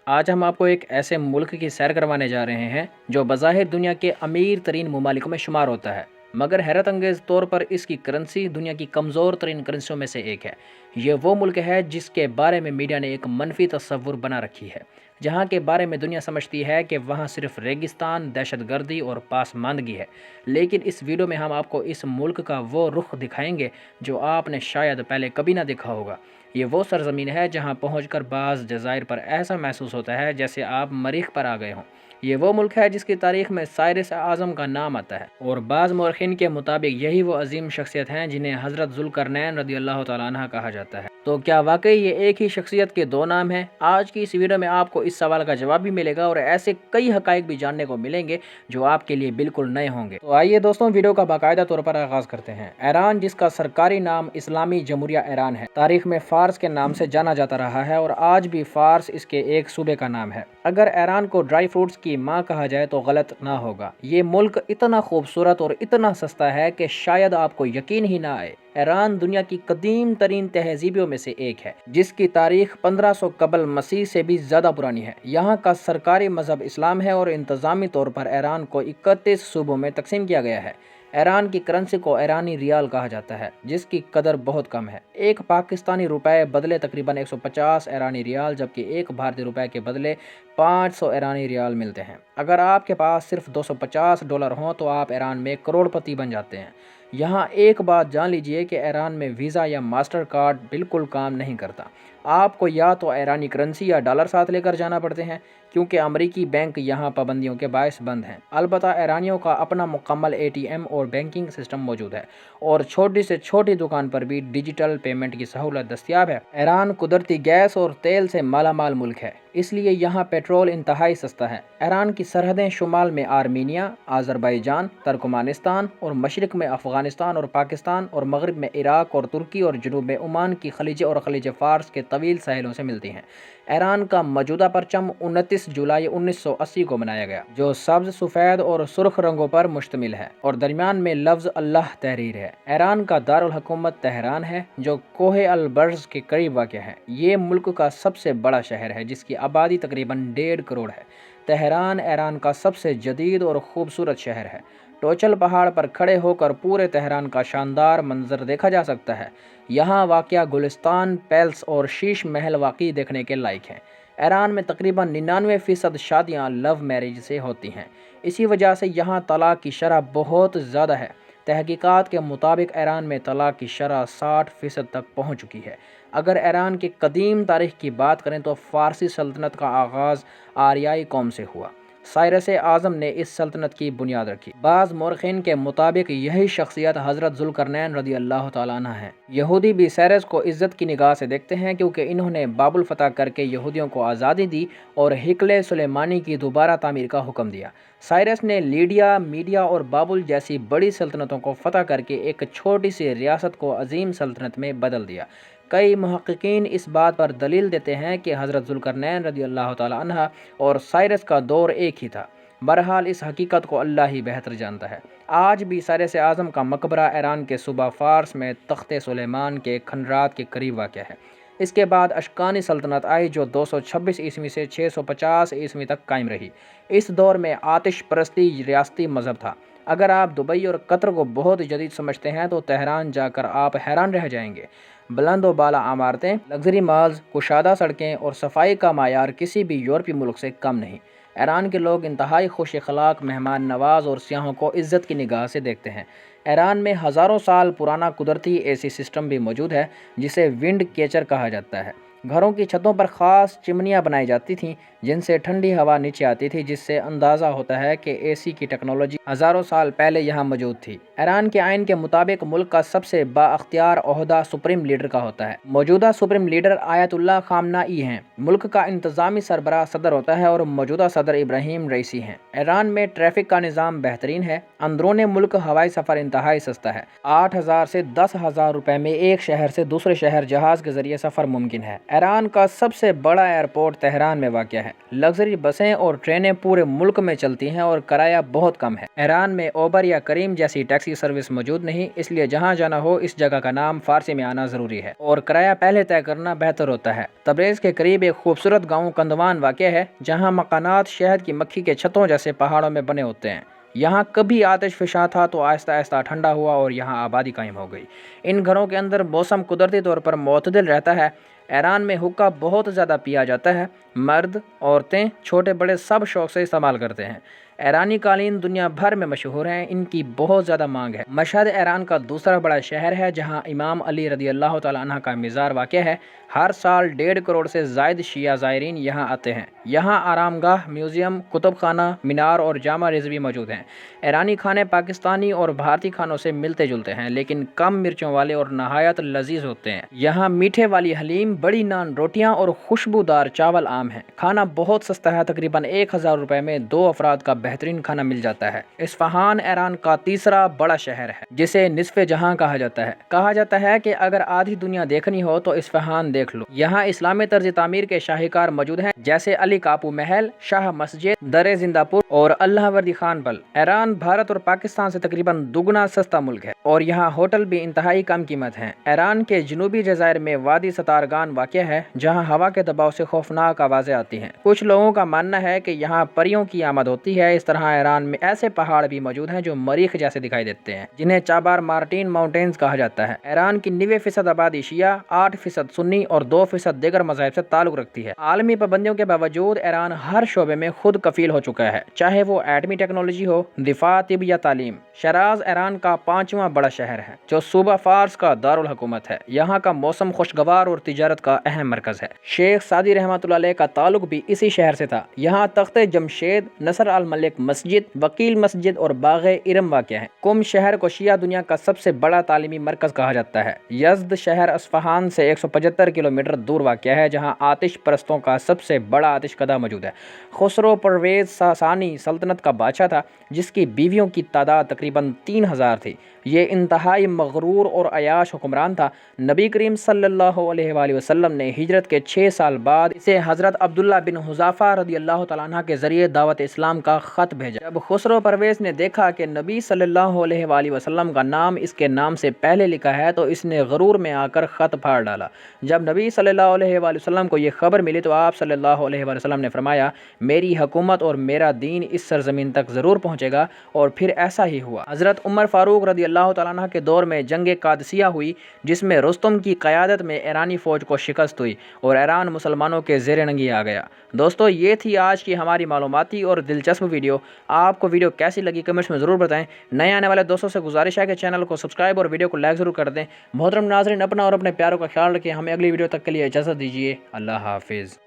آج ہم آپ کو ایک ایسے ملک کی سیر کروانے جا رہے ہیں جو بظاہر دنیا کے امیر ترین ممالک میں شمار ہوتا ہے، مگر حیرت انگیز طور پر اس کی کرنسی دنیا کی کمزور ترین کرنسیوں میں سے ایک ہے۔ یہ وہ ملک ہے جس کے بارے میں میڈیا نے ایک منفی تصور بنا رکھی ہے، جہاں کے بارے میں دنیا سمجھتی ہے کہ وہاں صرف ریگستان، دہشت گردی اور پاسماندگی ہے۔ لیکن اس ویڈیو میں ہم آپ کو اس ملک کا وہ رخ دکھائیں گے جو آپ نے شاید پہلے کبھی نہ دیکھا ہوگا۔ یہ وہ سرزمین ہے جہاں پہنچ کر بعض جزائر پر ایسا محسوس ہوتا ہے جیسے آپ مریخ پر آ گئے ہوں۔ یہ وہ ملک ہے جس کی تاریخ میں سائرس اعظم کا نام آتا ہے، اور بعض مورخین کے مطابق یہی وہ عظیم شخصیت ہیں جنہیں حضرت ذوالقرنین رضی اللہ تعالیٰ عنہ کہا جاتا ہے۔ تو کیا واقعی یہ ایک ہی شخصیت کے دو نام ہیں؟ آج کی اس ویڈیو میں آپ کو اس سوال کا جواب بھی ملے گا اور ایسے کئی حقائق بھی جاننے کو ملیں گے جو آپ کے لیے بالکل نئے ہوں گے۔ تو آئیے دوستوں، ویڈیو کا باقاعدہ طور پر آغاز کرتے ہیں۔ ایران، جس کا سرکاری نام اسلامی جمہوریہ ایران ہے، تاریخ میں فارس کے نام سے جانا جاتا رہا ہے اور آج بھی فارس اس کے ایک صوبے کا نام ہے۔ اگر ایران کو ڈرائی فروٹس کی ماں کہا جائے تو غلط نہ ہوگا۔ یہ ملک اتنا خوبصورت اور اتنا سستا ہے کہ شاید آپ کو یقین ہی نہ آئے۔ ایران دنیا کی قدیم ترین تہذیبوں میں سے ایک ہے، جس کی تاریخ 1500 قبل مسیح سے بھی زیادہ پرانی ہے۔ یہاں کا سرکاری مذہب اسلام ہے اور انتظامی طور پر ایران کو 31 صوبوں میں تقسیم کیا گیا ہے۔ ایران کی کرنسی کو ایرانی ریال کہا جاتا ہے، جس کی قدر بہت کم ہے۔ ایک پاکستانی روپے بدلے تقریباً 150 ایرانی ریال، جبکہ ایک بھارتی روپے کے بدلے 500 ایرانی ریال ملتے ہیں۔ اگر آپ کے پاس صرف $250 ہوں تو آپ ایران میں کروڑ پتی بن جاتے ہیں۔ یہاں ایک بات جان لیجئے کہ ایران میں ویزا یا ماسٹر کارڈ بالکل کام نہیں کرتا۔ آپ کو یا تو ایرانی کرنسی یا ڈالر ساتھ لے کر جانا پڑتے ہیں، کیونکہ امریکی بینک یہاں پابندیوں کے باعث بند ہیں۔ البتہ ایرانیوں کا اپنا مکمل ATM اور بینکنگ سسٹم موجود ہے، اور چھوٹی سے چھوٹی دکان پر بھی ڈیجیٹل پیمنٹ کی سہولت دستیاب ہے۔ ایران قدرتی گیس اور تیل سے مالا مال ملک ہے، اس لیے یہاں پیٹرول انتہائی سستا ہے۔ ایران کی سرحدیں شمال میں آرمینیا، آذربائیجان، ترکمانستان اور مشرق میں افغانستان اور پاکستان، اور مغرب میں عراق اور ترکی، اور جنوب میں عمان کی خلیج اور خلیج فارس کے طویل ساحلوں سے ملتی ہیں۔ ایران کا موجودہ پرچم 29 جولائی 1980 کو بنایا گیا، جو سبز، سفید اور سرخ رنگوں پر مشتمل ہے، اور درمیان میں لفظ اللہ تحریر ہے۔ ایران کا دارالحکومت تہران ہے، جو کوہ البرز کے قریب واقع ہے۔ یہ ملک کا سب سے بڑا شہر ہے، جس کی آبادی تقریباً 1.5 کروڑ ہے۔ تہران ایران کا سب سے جدید اور خوبصورت شہر ہے۔ ٹوچل پہاڑ پر کھڑے ہو کر پورے تہران کا شاندار منظر دیکھا جا سکتا ہے۔ یہاں واقع گلستان پیلس اور شیش محل واقعی دیکھنے کے لائق ہیں۔ ایران میں تقریباً 99% شادیاں لو میرج سے ہوتی ہیں، اسی وجہ سے یہاں طلاق کی شرح بہت زیادہ ہے۔ تحقیقات کے مطابق ایران میں طلاق کی شرح 60% تک پہنچ چکی ہے۔ اگر ایران کی قدیم تاریخ کی بات کریں تو فارسی سلطنت کا آغاز آریائی قوم سے ہوا۔ سائرس اعظم نے اس سلطنت کی بنیاد رکھی۔ بعض مورخین کے مطابق یہی شخصیت حضرت ذوالقرنین رضی اللہ تعالیٰ عنہ ہیں۔ یہودی بھی سائرس کو عزت کی نگاہ سے دیکھتے ہیں، کیونکہ انہوں نے بابل فتح کر کے یہودیوں کو آزادی دی اور ہیکل سلیمانی کی دوبارہ تعمیر کا حکم دیا۔ سائرس نے لیڈیا، میڈیا اور بابل جیسی بڑی سلطنتوں کو فتح کر کے ایک چھوٹی سی ریاست کو عظیم سلطنت میں بدل دیا۔ کئی محققین اس بات پر دلیل دیتے ہیں کہ حضرت ذوالقرنین رضی اللہ تعالیٰ عنہ اور سائرس کا دور ایک ہی تھا۔ بہرحال اس حقیقت کو اللہ ہی بہتر جانتا ہے۔ آج بھی سائرس اعظم کا مقبرہ ایران کے صوبہ فارس میں تخت سلیمان کے کھنڈرات کے قریب واقع ہے۔ اس کے بعد اشکانی سلطنت آئی، جو 226 عیسوی سے 650 عیسوی تک قائم رہی۔ اس دور میں آتش پرستی ریاستی مذہب تھا۔ اگر آپ دبئی اور قطر کو بہت جدید سمجھتے ہیں تو تہران جا کر آپ حیران رہ جائیں گے۔ بلند و بالا عمارتیں، لگژری مالز، کشادہ سڑکیں اور صفائی کا معیار کسی بھی یورپی ملک سے کم نہیں۔ ایران کے لوگ انتہائی خوش اخلاق، مہمان نواز اور سیاحوں کو عزت کی نگاہ سے دیکھتے ہیں۔ ایران میں ہزاروں سال پرانا قدرتی AC سسٹم بھی موجود ہے، جسے ونڈ کیچر کہا جاتا ہے۔ گھروں کی چھتوں پر خاص چمنیاں بنائی جاتی تھیں، جن سے ٹھنڈی ہوا نیچے آتی تھی، جس سے اندازہ ہوتا ہے کہ AC کی ٹیکنالوجی ہزاروں سال پہلے یہاں موجود تھی۔ ایران کے آئین کے مطابق ملک کا سب سے بااختیار عہدہ سپریم لیڈر کا ہوتا ہے۔ موجودہ سپریم لیڈر آیت اللہ خامنہ ای ہیں۔ ملک کا انتظامی سربراہ صدر ہوتا ہے اور موجودہ صدر ابراہیم رئیسی ہیں۔ ایران میں ٹریفک کا نظام بہترین ہے۔ اندرون ملک ہوائی سفر انتہائی سستا ہے۔ 8,000 سے 10,000 روپے میں ایک شہر سے دوسرے شہر جہاز کے ذریعے سفر ممکن ہے۔ ایران کا سب سے بڑا ایئرپورٹ تہران میں واقع ہے۔ لگژری بسیں اور ٹرینیں پورے ملک میں چلتی ہیں اور کرایہ بہت کم ہے۔ ایران میں اوبر یا کریم جیسی ٹیکسی سروس موجود نہیں، اس لیے جہاں جانا ہو اس جگہ کا نام فارسی میں آنا ضروری ہے اور کرایہ پہلے طے کرنا بہتر ہوتا ہے۔ تبریز کے قریب ایک خوبصورت گاؤں کندوان واقع ہے، جہاں مکانات شہد کی مکھی کے چھتوں جیسے پہاڑوں میں بنے ہوتے ہیں۔ یہاں کبھی آتش فشاں تھا تو آہستہ آہستہ ٹھنڈا ہوا اور یہاں آبادی قائم ہو گئی۔ ان گھروں کے اندر موسم قدرتی طور پر معتدل رہتا ہے۔ ایران میں حقہ بہت زیادہ پیا جاتا ہے۔ مرد، عورتیں، چھوٹے بڑے سب شوق سے استعمال کرتے ہیں۔ ایرانی قالین دنیا بھر میں مشہور ہیں، ان کی بہت زیادہ مانگ ہے۔ مشہد ایران کا دوسرا بڑا شہر ہے، جہاں امام علی رضی اللہ تعالیٰ عنہ کا مزار واقع ہے۔ ہر سال 1.5 کروڑ سے زائد شیعہ زائرین یہاں آتے ہیں۔ یہاں آرام گاہ، میوزیم، کتب خانہ، مینار اور جامع رضوی موجود ہیں۔ ایرانی کھانے پاکستانی اور بھارتی کھانوں سے ملتے جلتے ہیں، لیکن کم مرچوں والے اور نہایت لذیذ ہوتے ہیں۔ یہاں میٹھے والی حلیم، بڑی نان روٹیاں اور خوشبودار چاول عام ہیں۔ کھانا بہت سستا ہے، تقریباً 1000 روپے میں 2 افراد کا بہترین کھانا مل جاتا ہے۔ اصفہان ایران کا تیسرا بڑا شہر ہے، جسے نصف جہاں کہا جاتا ہے۔ کہا جاتا ہے کہ اگر آدھی دنیا دیکھنی ہو تو اصفہان دیکھ لو۔ یہاں اسلامی طرز تعمیر کے شاہکار موجود ہیں، جیسے علی کاپو محل، شاہ مسجد، در زندہ پور اور اللہ وردی خان بل۔ ایران بھارت اور پاکستان سے تقریباً دگنا سستا ملک ہے اور یہاں ہوٹل بھی انتہائی کم قیمت ہیں۔ ایران کے جنوبی جزائر میں وادی ستارگان واقع ہے، جہاں ہوا کے دباؤ سے خوفناک آوازیں آتی ہیں۔ کچھ لوگوں کا ماننا ہے کہ یہاں پریوں کی آمد ہوتی ہے۔ اس طرح ایران میں ایسے پہاڑ بھی موجود ہیں جو مریخ جیسے دکھائی دیتے ہیں، جنہیں چابار مارٹین ماؤنٹینز کہا جاتا ہے۔ ایران کی 90% آبادی شیعہ، 8% سنی اور 2% دیگر مذاہب سے تعلق رکھتی ہے۔ عالمی پابندیوں کے باوجود ایران ہر شعبے میں خود کفیل ہو چکا ہے، چاہے وہ ایٹمی ٹیکنالوجی ہو، دفاع، طب یا تعلیم۔ شیراز ایران کا 5واں بڑا شہر ہے، جو صوبہ فارس کا دارالحکومت ہے۔ یہاں کا موسم خوشگوار اور تجارت کا اہم مرکز ہے۔ شیخ سعدی رحمۃ اللہ علیہ کا تعلق بھی اسی شہر سے تھا۔ یہاں تخت جمشید، نصر الملک مسجد، وکیل مسجد اور باغ ارم واقع ہیں۔ قم شہر کو شیعہ دنیا کا سب سے بڑا تعلیمی مرکز کہا جاتا ہے۔ یزد شہر اصفہان سے 175 کلومیٹر دور واقع ہے، جہاں آتش پرستوں کا سب سے بڑا آتش کدہ موجود ہے۔ خسرو پرویز ساسانی سلطنت کا بادشاہ تھا، جس کی بیویوں کی تعداد تقریباً 3000 تھی۔ یہ انتہائی مغرور اور عیاش حکمران تھا۔ نبی کریم صلی اللہ علیہ وآلہ وسلم نے ہجرت کے 6 سال بعد اسے حضرت عبداللہ بن حذافہ رضی اللہ تعالیٰ عنہ کے ذریعے دعوت اسلام کا خط بھیجا۔ جب خسرو پرویز نے دیکھا کہ نبی صلی اللہ علیہ وآلہ وسلم کا نام اس کے نام سے پہلے لکھا ہے، تو اس نے غرور میں آ کر خط پھاڑ ڈالا۔ جب نبی صلی اللہ علیہ وآلہ وسلم کو یہ خبر ملی تو آپ صلی اللہ علیہ وآلہ وسلم نے فرمایا، میری حکومت اور میرا دین اس سرزمین تک ضرور پہنچے گا، اور پھر ایسا ہی ہوا۔ حضرت عمر فاروق رضی اللہ تعالیٰ عنہ کے دور میں جنگ قادسیہ ہوئی، جس میں رستم کی قیادت میں ایرانی فوج کو شکست ہوئی اور ایران مسلمانوں کے زیر نگین آ گیا۔ دوستو، یہ تھی آج کی ہماری معلوماتی اور دلچسپ ویڈیو۔ آپ کو ویڈیو کیسی لگی کمنٹس میں ضرور بتائیں۔ نئے آنے والے دوستوں سے گزارش ہے کہ چینل کو سبسکرائب اور ویڈیو کو لائک ضرور کر دیں۔ محترم ناظرین، اپنا اور اپنے پیاروں کا خیال رکھیں۔ ہمیں اگلی ویڈیو تک کے لیے اجازت دیجیے۔ اللہ حافظ۔